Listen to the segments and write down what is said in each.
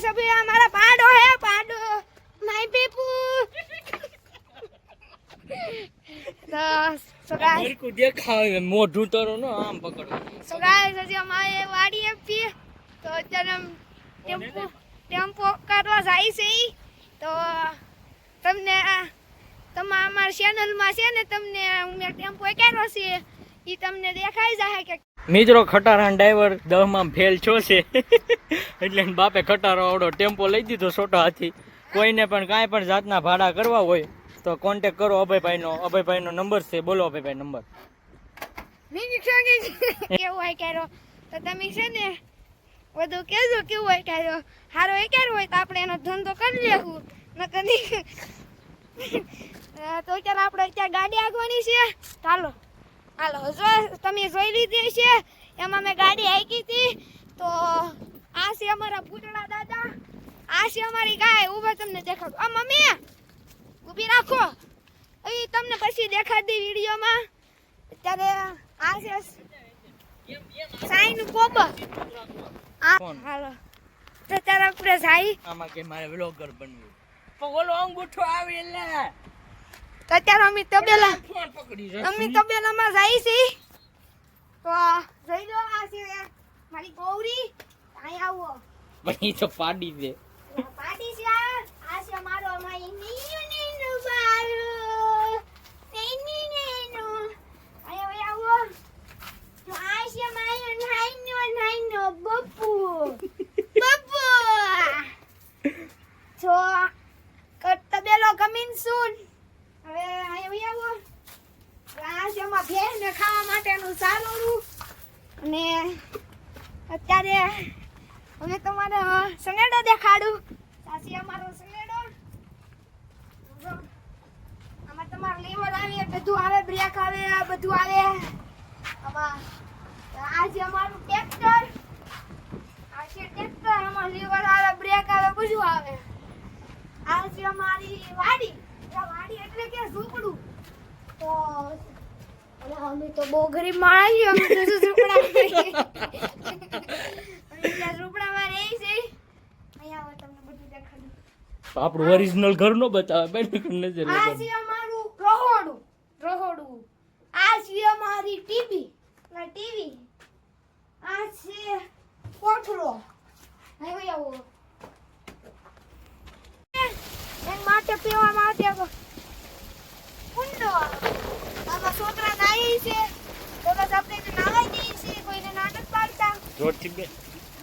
अभी हमारा पाडो है पाडो माय पीपू तो गाइस मेरे को देखा मोढू तरो नो आम पकड़ो सो गाइस हજી અમારે વાડી આપી તો અત્યારે ટેમ્પો કરવા જાય છે તો તમને અમારા ચેનલમાં છે ને તમને મેં ટેમ્પો કર્યો છે એ તમને દેખાઈ જાય કે મિત્રો ખટારા ડ્રાઈવર 10 માં ફેલ છો છે એટલે બાપે ખટારો આવડો ટેમ્પો લઈ દીધો છોટો હાથી કોઈને પણ કાંઈ પણ જાતના ભાડા કરવા હોય તો કોન્ટેક્ટ કરો અભયભાઈનો નંબર છે બોલો અભયભાઈ નંબર કેવું હોય કર્યો તો તમે છે ને બધું કહેજો કેવું હોય કર્યો સારો એ કર્યો હોય તો આપણે એનો ધંધો કરી લેવું ન કદી તો ચાલ આપણે અત્યારે ગાડી આગવાની છે ચાલો હાલો જો તમે જોઈ લીધી છે એમાં મેં ગાડી હાંકી હતી તો આ છે અમારા પૂતળા દાદા આ છે અમારી ગાય ઉભા તમને દેખાડું આ મમ્મી ઊભી રાખો એ તમને પછી દેખાડી વિડીયોમાં અત્યારે આ છે સાઈન કોબર હાલો તો ત્યારે આપણે જાય આમાં કે મારે વ્લોગર બનવું પણ ઓલો અંગૂઠો આવે એટલે તો અત્યારે અમે તબેલા ફોન પકડી અમે તબેલામાં જાય છે તો જોઈ લો આ છે મારી ગૌરી અહીં આવો બની તો પાડી દે પાડી છે આ છે મારો મારી નીનો બારો નીનો અહીં આવો તો આ છે મારો નાઈનો બપ્પુ બપ્પુ તો તબેલો કમિંગ સૂન હવે અહીં આવો આ છે અમારા ભેંસને ખાવા માટેનું સારું અને અત્યારે અમે તમારે સનેડો દેખાડું સાસી અમારો સનેડો જો આમાં તમારું લીવર આવે બધું આવે બ્રેક આવે આ બધું આવે આમાં આ છે અમારું ટ્રેક્ટર આ છે ટ્રેક્ટર આમાં લીવર આવે બ્રેક આવે બધું આવે આ છે અમારી વાડી વાડી એટલે કે ઝૂંપડું તો અમે તો બહુ ગરીબ માણસ અમે તો ઝૂંપડામાં રહી છે અહીંયા તમને બધું દેખાડું આપણું ઓરિજિનલ ઘર નો બતાવે બેન નજર આ છે અમારું રહોડું આ છે અમારી ટીવી આ છે કોઠરો અહીં આવો એન માટે પીવા માટે કુંડો આમાં છોકરા નાઈ છે તો બસ આપણે નાવાઈ જઈએ છીએ કોઈને ના નથી પાડતા જોરથી બે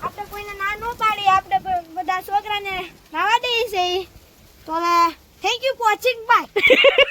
આપણે કોઈને ના ન પાડીએ આપણે બધા છોકરાને નાવા દઈએ છીએ તો હવે thank you for watching bye